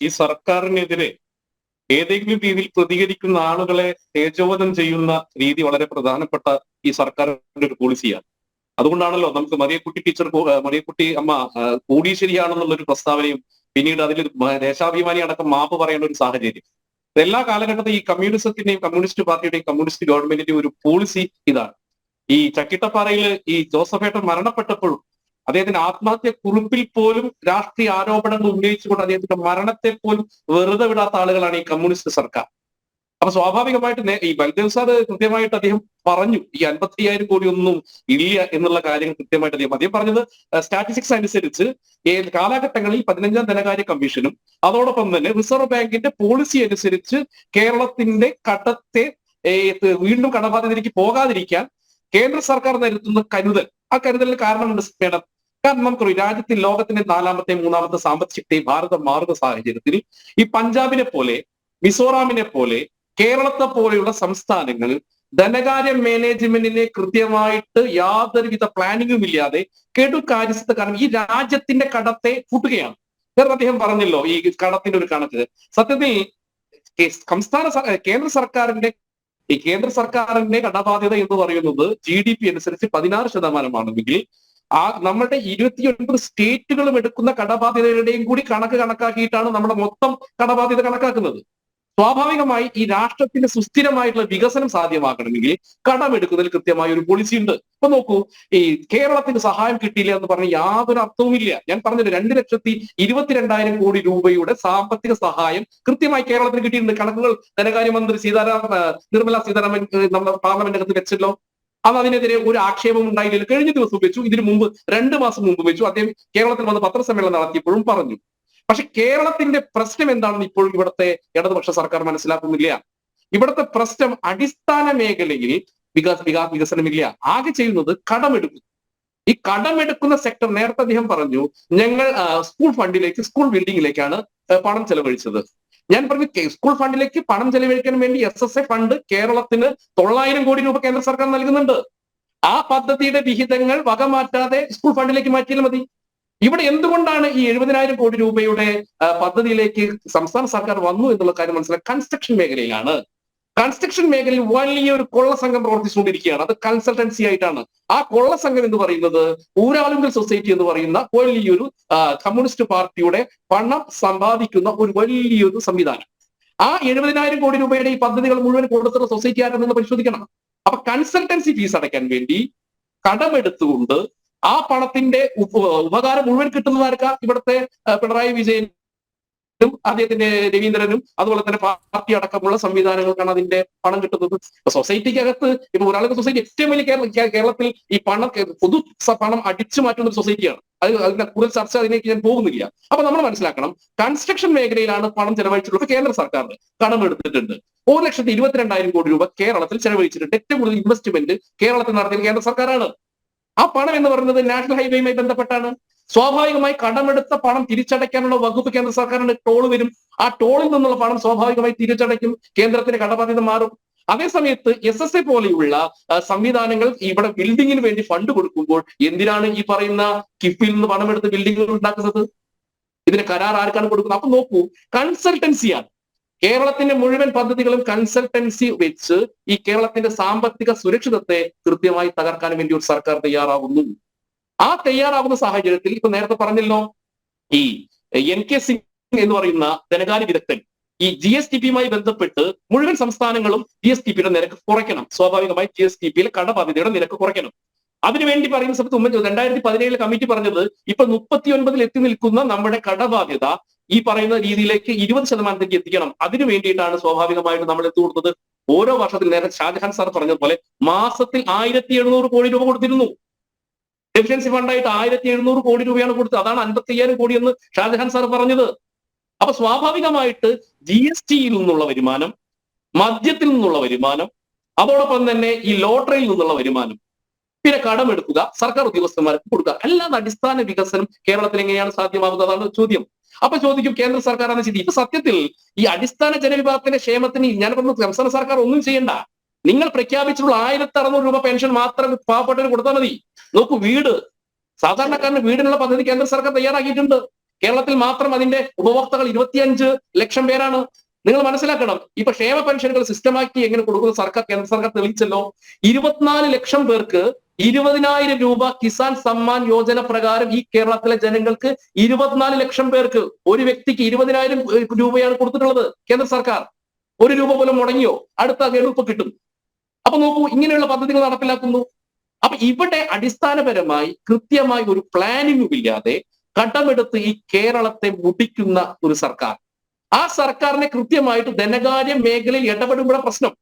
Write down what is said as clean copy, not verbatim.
ഈ സർക്കാരിനെതിരെ ഏതെങ്കിലും രീതിയിൽ പ്രതികരിക്കുന്ന ആളുകളെ തേജോവധം ചെയ്യുന്ന രീതി വളരെ പ്രധാനപ്പെട്ട ഈ സർക്കാരിന്റെ ഒരു പോളിസിയാണ്. അതുകൊണ്ടാണല്ലോ നമുക്ക് മറിയക്കുട്ടി അമ്മ കോടീശ്വരിയാണെന്നുള്ള ഒരു പ്രസ്താവനയും പിന്നീട് അതിൽ ദേശാഭിമാനി അടക്കം മാപ്പ് പറയേണ്ട ഒരു സാഹചര്യം. എല്ലാ കാലഘട്ടത്തിൽ ഈ കമ്മ്യൂണിസത്തിന്റെയും കമ്മ്യൂണിസ്റ്റ് പാർട്ടിയുടെയും കമ്മ്യൂണിസ്റ്റ് ഗവൺമെന്റിന്റെയും ഒരു പോളിസി ഇതാണ്. ഈ ചക്കിട്ടപ്പാറയിൽ ഈ ജോസഫേട്ടൻ മരണപ്പെട്ടപ്പോഴും അദ്ദേഹത്തിന്റെ ആത്മഹത്യ കുറിപ്പിൽ പോലും രാഷ്ട്രീയ ആരോപണങ്ങൾ ഉന്നയിച്ചുകൊണ്ട് അദ്ദേഹത്തിന്റെ മരണത്തെ പോലും വെറുതെ വിടാത്ത ആളുകളാണ് ഈ കമ്മ്യൂണിസ്റ്റ് സർക്കാർ. അപ്പൊ സ്വാഭാവികമായിട്ട് ഈ ബൽദേവ് സാർ കൃത്യമായിട്ട് അദ്ദേഹം പറഞ്ഞു ഈ 55,000 കോടി ഒന്നും ഇല്ല എന്നുള്ള കാര്യങ്ങൾ കൃത്യമായിട്ട് അദ്ദേഹം പറഞ്ഞത് സ്റ്റാറ്റിസ്റ്റിക്സ് അനുസരിച്ച് കാലഘട്ടങ്ങളിൽ 15ാം ധനകാര്യ കമ്മീഷനും അതോടൊപ്പം തന്നെ റിസർവ് ബാങ്കിന്റെ പോളിസി അനുസരിച്ച് കേരളത്തിന്റെ കടത്തെ വീണ്ടും കടബാധ്യതയിലേക്ക് പോകാതിരിക്കാൻ കേന്ദ്ര സർക്കാർ നടത്തുന്ന കരുതൽ, ആ കരുതലിന് കാരണമുണ്ട് മേഡം. കാരണം നമുക്കറിയാം രാജ്യത്തിൽ ലോകത്തിന്റെ 4ാമത്തെ 3ാമത്തെ സാമ്പത്തിക ശക്തിയായി ഭാരതം മാറുന്ന സാഹചര്യത്തിൽ ഈ പഞ്ചാബിനെ പോലെ മിസോറാമിനെ പോലെ കേരളത്തെ പോലെയുള്ള സംസ്ഥാനങ്ങൾ ധനകാര്യ മാനേജ്മെന്റിനെ കൃത്യമായിട്ട് യാതൊരുവിധ പ്ലാനിങ്ങും ഇല്ലാതെ കെടുകാര്യസ്ഥ കാരണം ഈ രാജ്യത്തിന്റെ കടത്തെ കൂട്ടുകയാണ്. കാരണം അദ്ദേഹം പറഞ്ഞല്ലോ ഈ കടത്തിന്റെ ഒരു കണക്ക്. സത്യത്തിൽ കേന്ദ്ര സർക്കാരിന്റെ കടബാധ്യത എന്ന് പറയുന്നത് GDP അനുസരിച്ച് 16% നമ്മുടെ 29 സ്റ്റേറ്റുകളും എടുക്കുന്ന കടബാധ്യതയുടെയും കൂടി കണക്കാക്കിയിട്ടാണ് നമ്മുടെ മൊത്തം കടബാധ്യത കണക്കാക്കുന്നത്. സ്വാഭാവികമായി ഈ രാഷ്ട്രത്തിന് സുസ്ഥിരമായിട്ടുള്ള വികസനം സാധ്യമാക്കണമെങ്കിൽ കടമെടുക്കുന്നതിൽ കൃത്യമായ ഒരു പോളിസി ഉണ്ട്. ഇപ്പൊ നോക്കൂ, ഈ കേരളത്തിന് സഹായം കിട്ടിയില്ല എന്ന് പറഞ്ഞ യാതൊരു അർത്ഥവുമില്ല. ഞാൻ പറഞ്ഞത് 2,22,000 കോടി രൂപയുടെ സാമ്പത്തിക സഹായം കൃത്യമായി കേരളത്തിന് കിട്ടിയിട്ടുണ്ട്. കണക്കുകൾ ധനകാര്യമന്ത്രി നിർമ്മല സീതാരാമൻ നമ്മുടെ പാർലമെന്റിനകത്ത് വെച്ചല്ലോ. അന്ന് അതിനെതിരെ ഒരു ആക്ഷേപം ഉണ്ടായില്ല. കഴിഞ്ഞ ദിവസം വെച്ചു, ഇതിനു മുമ്പ് 2 മാസം മുമ്പ് വെച്ചു. അദ്ദേഹം കേരളത്തിൽ വന്ന് പത്രസമ്മേളനം നടത്തിയപ്പോഴും പറഞ്ഞു. പക്ഷെ കേരളത്തിന്റെ പ്രശ്നം എന്താണെന്ന് ഇപ്പോഴും ഇവിടുത്തെ ഇടതുപക്ഷ സർക്കാർ മനസ്സിലാക്കുന്നില്ല. ഇവിടുത്തെ പ്രശ്നം അടിസ്ഥാന മേഖലയിൽ വികസനമില്ല. ആകെ ചെയ്യുന്നത് കടമെടുക്കും. ഈ കടമെടുക്കുന്ന സെക്ടർ നേരത്തെ അദ്ദേഹം പറഞ്ഞു ഞങ്ങൾ സ്കൂൾ ബിൽഡിങ്ങിലേക്കാണ് പണം ചെലവഴിച്ചത്. ഞാൻ പറഞ്ഞു സ്കൂൾ ഫണ്ടിലേക്ക് പണം ചെലവഴിക്കാൻ വേണ്ടി SSA ഫണ്ട് കേരളത്തിന് 900 കോടി രൂപ കേന്ദ്ര സർക്കാർ നൽകുന്നുണ്ട്. ആ പദ്ധതിയുടെ വിഹിതങ്ങൾ വകമാറ്റാതെ സ്കൂൾ ഫണ്ടിലേക്ക് മാറ്റിയാൽ മതി. ഇവിടെ എന്തുകൊണ്ടാണ് ഈ 70,000 കോടി രൂപയുടെ പദ്ധതിയിലേക്ക് സംസ്ഥാന സർക്കാർ വന്നു എന്നുള്ള കാര്യം മനസ്സിലാക്കി. കൺസ്ട്രക്ഷൻ മേഖലയിലാണ്. കൺസ്ട്രക്ഷൻ മേഖലയിൽ വലിയൊരു കൊള്ള സംഘം പ്രവർത്തിച്ചുകൊണ്ടിരിക്കുകയാണ്. അത് കൺസൾട്ടൻസി ആയിട്ടാണ്. ആ കൊള്ള സംഘം എന്ന് പറയുന്നത് ഊരാളുങ്കൽ സൊസൈറ്റി എന്ന് പറയുന്ന വലിയൊരു കമ്മ്യൂണിസ്റ്റ് പാർട്ടിയുടെ പണം സമ്പാദിക്കുന്ന ഒരു വലിയൊരു സംവിധാനം. ആ 70,000 കോടി രൂപയുടെ ഈ പദ്ധതികൾ മുഴുവൻ കൊടുത്തുള്ള സൊസൈറ്റി ആരെന്ന് പരിശോധിക്കണം. അപ്പൊ കൺസൾട്ടൻസി ഫീസ് അടയ്ക്കാൻ വേണ്ടി കടമെടുത്തുകൊണ്ട് ആ പണത്തിന്റെ ഉപകാരം മുഴുവൻ കിട്ടുന്നതാർക്കാ? ഇവിടുത്തെ പിണറായി വിജയനും അദ്ദേഹത്തിന്റെ രവീന്ദ്രനും അതുപോലെ തന്നെ പാർട്ടി അടക്കമുള്ള സംവിധാനങ്ങൾക്കാണ് അതിന്റെ പണം കിട്ടുന്നത്. സൊസൈറ്റിക്കകത്ത് ഇപ്പൊ ഒരാളുടെ സൊസൈറ്റി ഏറ്റവും വലിയ കേരളത്തിൽ ഈ പൊതു പണം അടിച്ചു മാറ്റുന്ന ഒരു സൊസൈറ്റിയാണ്. അതിന്റെ കൂടുതൽ ചർച്ച അതിലേക്ക് ഞാൻ പോകുന്നില്ല. അപ്പൊ നമ്മൾ മനസ്സിലാക്കണം, കൺസ്ട്രക്ഷൻ മേഖലയിലാണ് പണം ചെലവഴിച്ചിട്ടുള്ളത്. കേന്ദ്ര സർക്കാരിന് കടമെടുത്തിട്ടുണ്ട്. 1,22,000 കോടി രൂപ കേരളത്തിൽ ചെലവഴിച്ചിട്ടുണ്ട്. ഏറ്റവും കൂടുതൽ ഇൻവെസ്റ്റ്മെന്റ് കേരളത്തിൽ നടത്തിയത് കേന്ദ്ര സർക്കാരാണ്. ആ പണം എന്ന് പറയുന്നത് നാഷണൽ ഹൈവേയുമായി ബന്ധപ്പെട്ടാണ്. സ്വാഭാവികമായി കടമെടുത്ത പണം തിരിച്ചടയ്ക്കാനുള്ള വകുപ്പ് കേന്ദ്ര സർക്കാരിന്റെ ടോൾ വരും. ആ ടോളിൽ നിന്നുള്ള പണം സ്വാഭാവികമായി തിരിച്ചടയ്ക്കും. കേന്ദ്രത്തിന് കടബാധ്യത മാറും. അതേസമയത്ത് SSA പോലെയുള്ള സംവിധാനങ്ങൾ ഇവിടെ ബിൽഡിങ്ങിന് വേണ്ടി ഫണ്ട് കൊടുക്കുമ്പോൾ എന്തിനാണ് ഈ പറയുന്ന കിഫ്ബിയിൽ നിന്ന് പണമെടുത്ത് ബിൽഡിങ്ങുകൾ ഉണ്ടാക്കുന്നത്? ഇതിന് കരാർ ആർക്കാണ് കൊടുക്കുന്നത്? അപ്പൊ നോക്കൂ, കൺസൾട്ടൻസിയാണ്. കേരളത്തിന്റെ മുഴുവൻ പദ്ധതികളും കൺസൾട്ടൻസി വെച്ച് ഈ കേരളത്തിന്റെ സാമ്പത്തിക സുരക്ഷിതത്തെ കൃത്യമായി തകർക്കാൻ വേണ്ടി ഒരു സർക്കാർ തയ്യാറാവുന്നു. ആ തയ്യാറാവുന്ന സാഹചര്യത്തിൽ ഇപ്പൊ നേരത്തെ പറഞ്ഞല്ലോ, ഈ NK സിംഗ് എന്ന് പറയുന്ന ധനകാര്യ വിദഗ്ധൻ ഈ GSTPയുമായി ബന്ധപ്പെട്ട് മുഴുവൻ സംസ്ഥാനങ്ങളും GSTPയുടെ നിരക്ക് കുറയ്ക്കണം. സ്വാഭാവികമായി GSTPയിലെ കടബാധ്യതയുടെ നിരക്ക് കുറയ്ക്കണം. അതിനുവേണ്ടി പറയുന്ന സമയത്ത് 2017 കമ്മിറ്റി പറഞ്ഞത് ഇപ്പൊ 39 എത്തി നിൽക്കുന്ന നമ്മുടെ കടബാധ്യത ഈ പറയുന്ന രീതിയിലേക്ക് 20% എത്തിക്കണം. അതിനു വേണ്ടിയിട്ടാണ് സ്വാഭാവികമായിട്ട് നമ്മൾ എത്തിക്കൊടുത്തത്. ഓരോ വർഷത്തിൽ നേരത്തെ ഷാജഹാൻ സാർ പറഞ്ഞതുപോലെ മാസത്തിൽ 1,700 കോടി രൂപ കൊടുത്തിരുന്നു. ഡെഫിഷ്യൻസി ഫണ്ടായിട്ട് 1,700 കോടി രൂപയാണ് കൊടുത്തത്. അതാണ് 55,000 കോടി എന്ന് ഷാജഹാൻ സാർ പറഞ്ഞത്. അപ്പൊ സ്വാഭാവികമായിട്ട് GSTയിൽ നിന്നുള്ള വരുമാനം, മദ്യത്തിൽ നിന്നുള്ള വരുമാനം, അതോടൊപ്പം തന്നെ ഈ ലോട്ടറിയിൽ നിന്നുള്ള വരുമാനം, പിന്നെ കടമെടുക്കുക, സർക്കാർ ഉദ്യോഗസ്ഥന്മാർക്ക് കൊടുക്കുക, അല്ലാതെ അടിസ്ഥാന വികസനം കേരളത്തിൽ എങ്ങനെയാണ് സാധ്യമാകുന്നത്? അതാണ് ചോദ്യം. അപ്പൊ ചോദിക്കും കേന്ദ്ര സർക്കാരാണ് ചെയ്തത്. ഇപ്പൊ സത്യത്തിൽ ഈ അടിസ്ഥാന ജനവിഭാഗത്തിന്റെ ക്ഷേമത്തിന് ഞാൻ പറഞ്ഞു സംസ്ഥാന സർക്കാർ ഒന്നും ചെയ്യണ്ട. നിങ്ങൾ പ്രഖ്യാപിച്ചിട്ടുള്ള 1,600 രൂപ പെൻഷൻ മാത്രം പാവപ്പെട്ടവന് കൊടുത്താൽ മതി. നോക്കൂ, വീട് സാധാരണക്കാരന് വീടിനുള്ള പദ്ധതി കേന്ദ്ര സർക്കാർ തയ്യാറാക്കിയിട്ടുണ്ട്. കേരളത്തിൽ മാത്രം അതിന്റെ ഉപഭോക്താക്കൾ 25 ലക്ഷം പേരാണ്. നിങ്ങൾ മനസ്സിലാക്കണം. ഇപ്പൊ ക്ഷേമ പെൻഷനുകൾ സിസ്റ്റമാക്കി എങ്ങനെ കൊടുക്കുന്ന സർക്കാർ, കേന്ദ്ര സർക്കാർ തെളിയിച്ചല്ലോ. 24 ലക്ഷം പേർക്ക് 20,000 രൂപ കിസാൻ സമ്മാൻ യോജന പ്രകാരം ഈ കേരളത്തിലെ ജനങ്ങൾക്ക് 24 ലക്ഷം പേർക്ക് ഒരു വ്യക്തിക്ക് 20,000 രൂപയാണ് കൊടുത്തിട്ടുള്ളത് കേന്ദ്ര സർക്കാർ. 1 രൂപ പോലും മുടങ്ങിയോ? അടുത്ത ഗഡുപ്പ് കിട്ടും. അപ്പൊ നോക്കൂ, ഇങ്ങനെയുള്ള പദ്ധതികൾ നടപ്പിലാക്കുന്നു. അപ്പൊ ഇവിടെ അടിസ്ഥാനപരമായി കൃത്യമായി ഒരു പ്ലാനിങ്ങും ഇല്ലാതെ കടമെടുത്ത് ഈ കേരളത്തെ മുടിക്കുന്ന ഒരു സർക്കാർ. ആ സർക്കാരിനെ കൃത്യമായിട്ട് ധനകാര്യ മേഖലയിൽ ഇടപെടുമ്പോഴാണ് പ്രശ്നം.